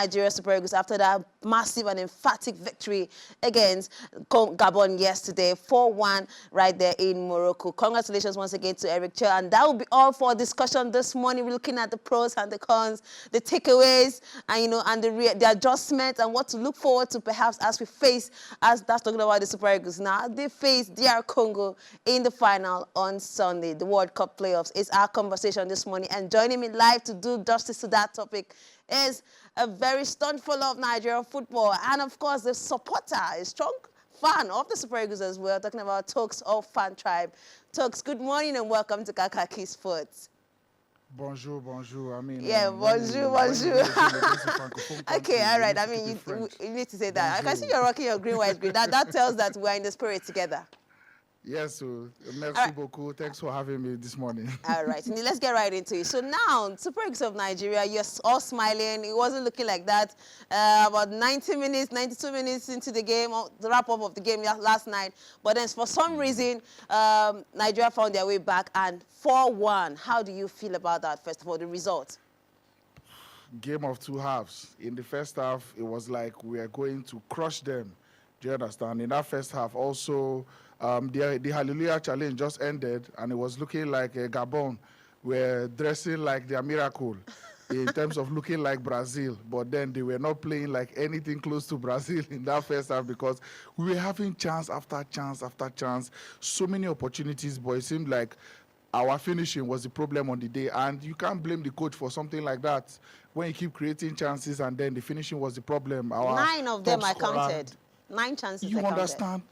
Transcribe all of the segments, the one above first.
Nigeria Super Eagles after that massive and emphatic victory against Gabon yesterday, 4-1 right there in Morocco. Congratulations once again to Eric Cho, and that will be all for discussion this morning. We're looking at the pros and the cons, the takeaways, and and the adjustments and what to look forward to perhaps as we face, as that's talking about the Super Eagles now. They face DR Congo in the final on Sunday. The World Cup playoffs is our conversation this morning, and joining me live to do justice to that topic is a very staunch follower of Nigerian football, and of course the supporter, a strong fan of the Super Eagles as well, talking about Tokes of Fan Tribe. Tokes, good morning and welcome to KAKAKI Sports. Bonjour, bonjour. I mean, yeah, bonjour, bonjour. Okay, all right. I mean, you need to say that. Bonjour. I can see you're rocking your green, white, green. That tells that we're in the spirit together. Yes, so merci beaucoup. Thanks for having me this morning. All right, and let's get right into it. So now, Super Eagles of Nigeria, you're all smiling. It wasn't looking like that. About 90 minutes, 92 minutes into the game, the wrap-up of the game last night. But then for some reason, Nigeria found their way back and 4-1. How do you feel about that, first of all, the result? Game of two halves. In the first half, it was like we are going to crush them. Do you understand? In that first half, also, the Hallelujah Challenge just ended, and it was looking like Gabon were dressing like their miracle in terms of looking like Brazil. But then they were not playing like anything close to Brazil in that first half because we were having chance after chance after chance, so many opportunities, but it seemed like our finishing was the problem on the day, and you can't blame the coach for something like that when you keep creating chances and then the finishing was the problem. 9 of them I counted. 9 chances you understand?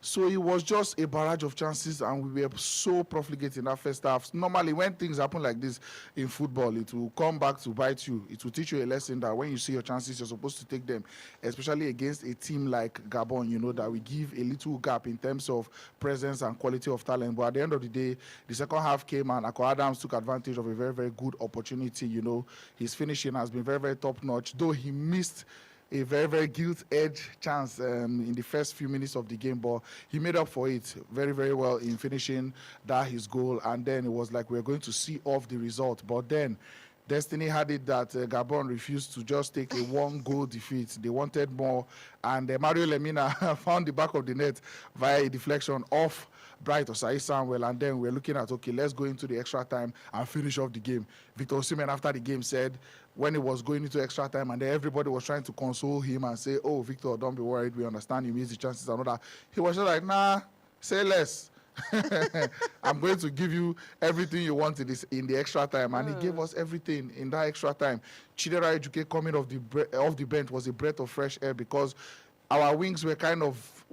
So it was just a barrage of chances, and we were so profligate in that first half. Normally, when things happen like this in football, it will come back to bite you. It will teach you a lesson that when you see your chances, you're supposed to take them, especially against a team like Gabon, that we give a little gap in terms of presence and quality of talent. But at the end of the day, the second half came, and Ako Adams took advantage of a very, very good opportunity. His finishing has been very, very top-notch, though he missed a very, very gilt-edged chance in the first few minutes of the game, but he made up for it very, very well in finishing his goal, and then it was like we were going to see off the result. But then destiny had it that Gabon refused to just take a one-goal defeat. They wanted more, and Mario Lemina found the back of the net via a deflection off Bright Osai Samuel, and then we're looking at, okay, let's go into the extra time and finish off the game. Victor Osimhen after the game said when he was going into extra time and then everybody was trying to console him and say, oh, Victor, don't be worried, we understand you missed the chances and all that. He was just like, nah, say less. I'm going to give you everything you want in the extra time, and he gave us everything in that extra time. Chidera Ejuke coming off the bench was a breath of fresh air because our wings were kind of,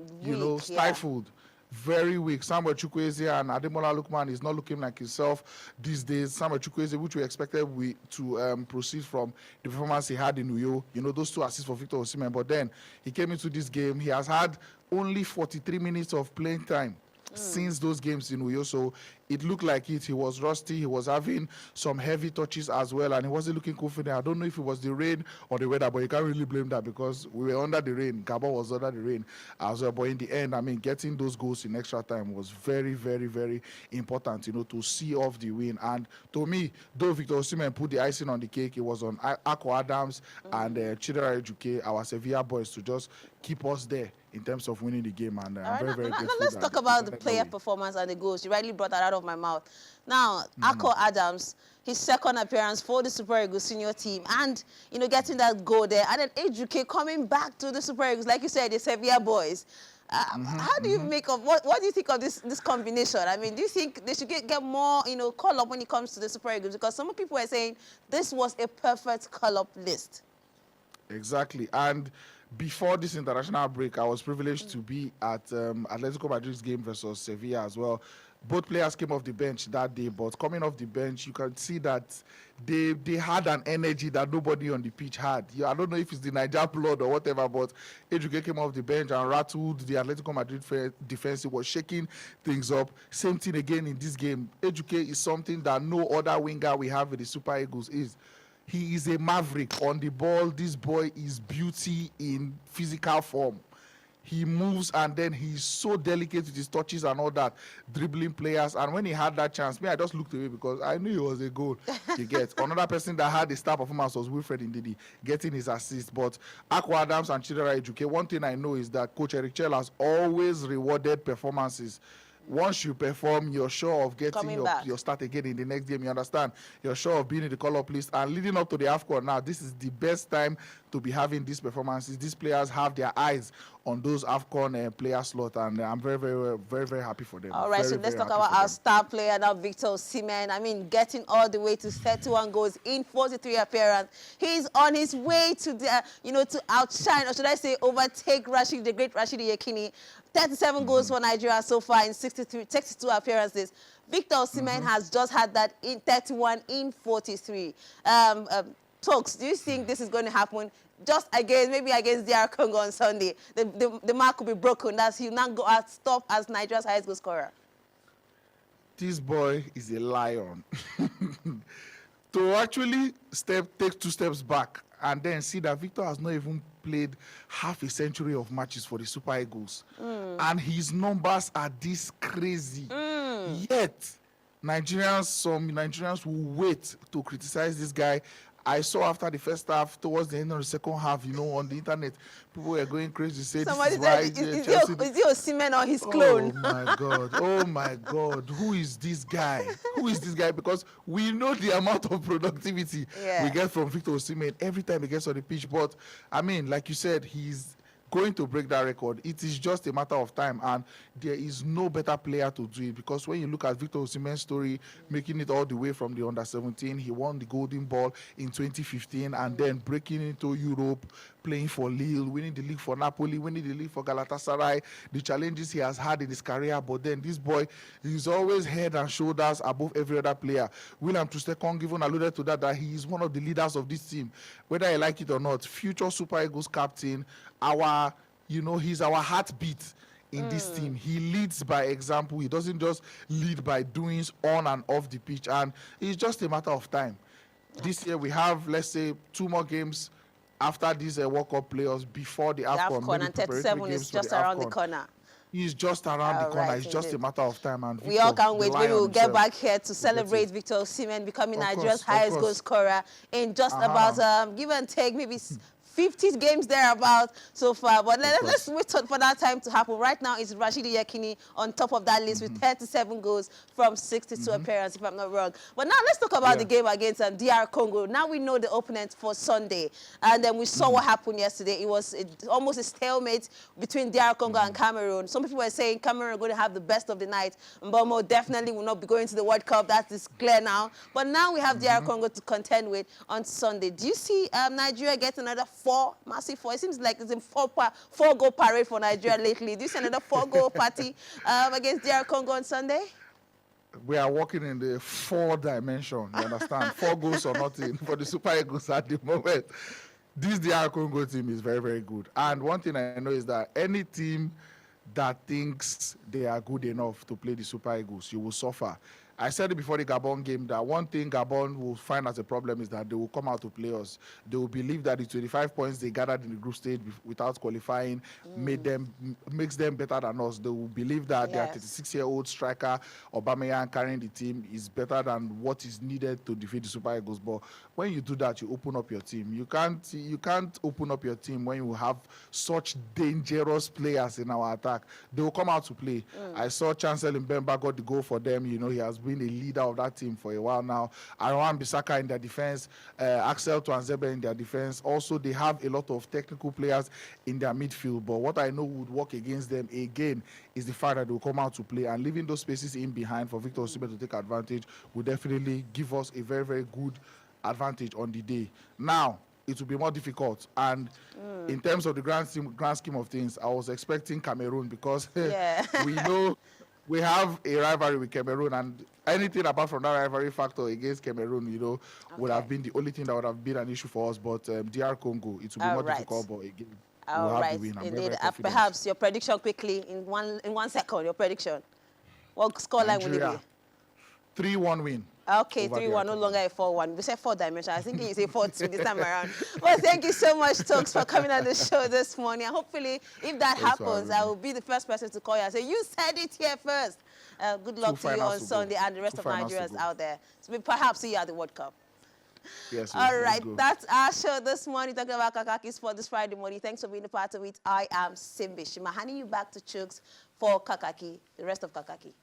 stifled. Yeah. Very weak. Samuel Chukwueze and Ademola Lookman is not looking like himself these days. Samuel Chukwueze, which we expected to proceed from the performance he had in Uyo, those 2 assists for Victor Osimhen. But then he came into this game. He has had only 43 minutes of playing time since those games in Uyo, so it looked like it. He was rusty. He was having some heavy touches as well, and he wasn't looking confident. I don't know if it was the rain or the weather, but you can't really blame that because we were under the rain. Gabon was under the rain as well. But in the end, I mean, getting those goals in extra time was very, very, very important, to see off the win. And to me, though Victor Osimhen put the icing on the cake, it was on Ako Adams and Chidera Ejuke, our Sevilla boys, to just keep us there in terms of winning the game. And I'm very, very grateful. Let's talk about the player performance and the goals. You rightly brought that out of my mouth. Now, Ako Adams, his second appearance for the Super Eagles senior team, and getting that goal there, and then Ejuke coming back to the Super Eagles, like you said, the Sevilla boys. How do you make of what do you think of this combination? I mean, do you think they should get more call up when it comes to the Super Eagles? Because some people are saying this was a perfect call up list. Exactly, and before this international break, I was privileged to be at Atletico Madrid's game versus Sevilla as well. Both players came off the bench that day, but coming off the bench, you can see that they had an energy that nobody on the pitch had. I don't know if it's the Niger blood or whatever, but Ejuke came off the bench and rattled the Atletico Madrid defense. He was shaking things up. Same thing again in this game. Ejuke is something that no other winger we have with the Super Eagles is. He is a maverick on the ball. This boy is beauty in physical form. he moves and then he's so delicate with his touches and all that, dribbling players. And when he had that chance, I just looked away because I knew it was a goal. You get another person that had a star performance was Wilfred Ndidi getting his assist. But Akwa Adams and Chidera Ejuke, one thing I know is that Coach Eric Chell has always rewarded performances. Once you perform, you're sure of getting your start again in the next game. You understand? You're sure of being in the call-up list. And leading up to the AFCON now, this is the best time to be having these performances. These players have their eyes on those AFCON player slot, and I'm very, very, very, very happy for them. All right, so let's talk about our star player now, Victor Osimhen. I mean, getting all the way to 31 goals in 43 appearances. He's on his way to the, to outshine, or should I say, overtake the great Rashidi Yekini. 37 goals for Nigeria so far in 62 appearances. Victor Osimhen has just had that in 31 in 43. Talks, do you think this is going to happen just again, maybe against DR Congo on Sunday? The mark will be broken. That's he'll not go out top as Nigeria's highest goal scorer. This boy is a lion. To actually take 2 steps back and then see that Victor has not even played half a century of matches for the Super Eagles. And his numbers are this crazy. Yet, some Nigerians will wait to criticize this guy. I saw after the first half, towards the end of the second half, on the internet, people were going crazy. Say, somebody said, is he Osimhen or his clone? Oh my God! Oh my God! Who is this guy? Who is this guy? Because we know the amount of productivity we get from Victor Osimhen every time he gets on the pitch. But I mean, like you said, he's going to break that record. It is just a matter of time, and there is no better player to do it, because when you look at Victor Osimhen's story, making it all the way from the under-17, he won the Golden Ball in 2015, and then breaking into Europe, playing for Lille, winning the league for Napoli, winning the league for Galatasaray, the challenges he has had in his career. But then this boy is always head and shoulders above every other player. William Troost-Ekong even alluded to that he is one of the leaders of this team, whether I like it or not. Future Super Eagles captain, he's our heartbeat in this team. He leads by example. He doesn't just lead by doings on and off the pitch, and it's just a matter of time. This year we have, let's say, 2 more games after these World Cup playoffs before the AFCON. And 37 is just around the corner. He's just around the corner. It's just a matter of time. And we all can't wait. Maybe we'll get back here to celebrate Victor Osimhen becoming Nigeria's highest goal scorer in just about, give and take, maybe 50 games thereabout so far. But let's wait for that time to happen. Right now, it's Rashidi Yekini on top of that list with 37 goals from 62 appearances, if I'm not wrong. But now let's talk about the game against DR Congo. Now we know the opponent for Sunday. And then we saw what happened yesterday. It was almost a stalemate between DR Congo and Cameroon. Some people were saying Cameroon are going to have the best of the night. Mbomo definitely will not be going to the World Cup. That is clear now. But now we have DR Congo to contend with on Sunday. Do you see Nigeria getting another massive 4? It seems like it's a 4-goal parade for Nigeria lately. Do you see another 4-goal party against DR Congo on Sunday? We are working in the 4 dimension, you understand? 4 goals or nothing for the Super Eagles at the moment. This DR Congo team is very, very good. And one thing I know is that any team that thinks they are good enough to play the Super Eagles, you will suffer. I said it before the Gabon game that one thing Gabon will find as a problem is that they will come out to play us. They will believe that the 25 points they gathered in the group stage without qualifying makes them better than us. They will believe that their 36-year-old striker, Aubameyang, carrying the team is better than what is needed to defeat the Super Eagles. But when you do that, you open up your team. You can't open up your team when you have such dangerous players in our attack. They will come out to play. I saw Chancellor Mbemba got the goal for them. He has been a leader of that team for a while now. Aaron Bissaka in their defense, Axel Tuanzebe in their defense. Also, they have a lot of technical players in their midfield. But what I know would work against them again is the fact that they will come out to play, and leaving those spaces in behind for Victor Osimhen to take advantage will definitely give us a very, very good advantage on the day. Now, it will be more difficult. And in terms of the grand scheme of things, I was expecting Cameroon because we know we have a rivalry with Cameroon, and anything apart from that rivalry factor against Cameroon, would have been the only thing that would have been an issue for us. But DR Congo, it will be more difficult, but again, we'll have the win. Indeed. Perhaps your prediction quickly, in one second, your prediction. What scoreline will it be? 3-1 win. Okay, over 3-1, there. no longer a 4-1. We said 4 dimension. I think you say 4-2 this time around. Well, thank you so much, Tokes, for coming on the show this morning. And hopefully, if that Thanks for happens, having I me. will be the first person to call you and say, you said it here first. Good Two luck to you finals on to go. Sunday and the rest Two of finals to Nigerians go. out there. So we perhaps see you at the World Cup. Yes, All let's right, go. that's our show this morning, talking about Kakaki for this Friday morning. Thanks for being a part of it. I am Simbi. Shima handing you back to Chooks for Kakaki, the rest of Kakaki.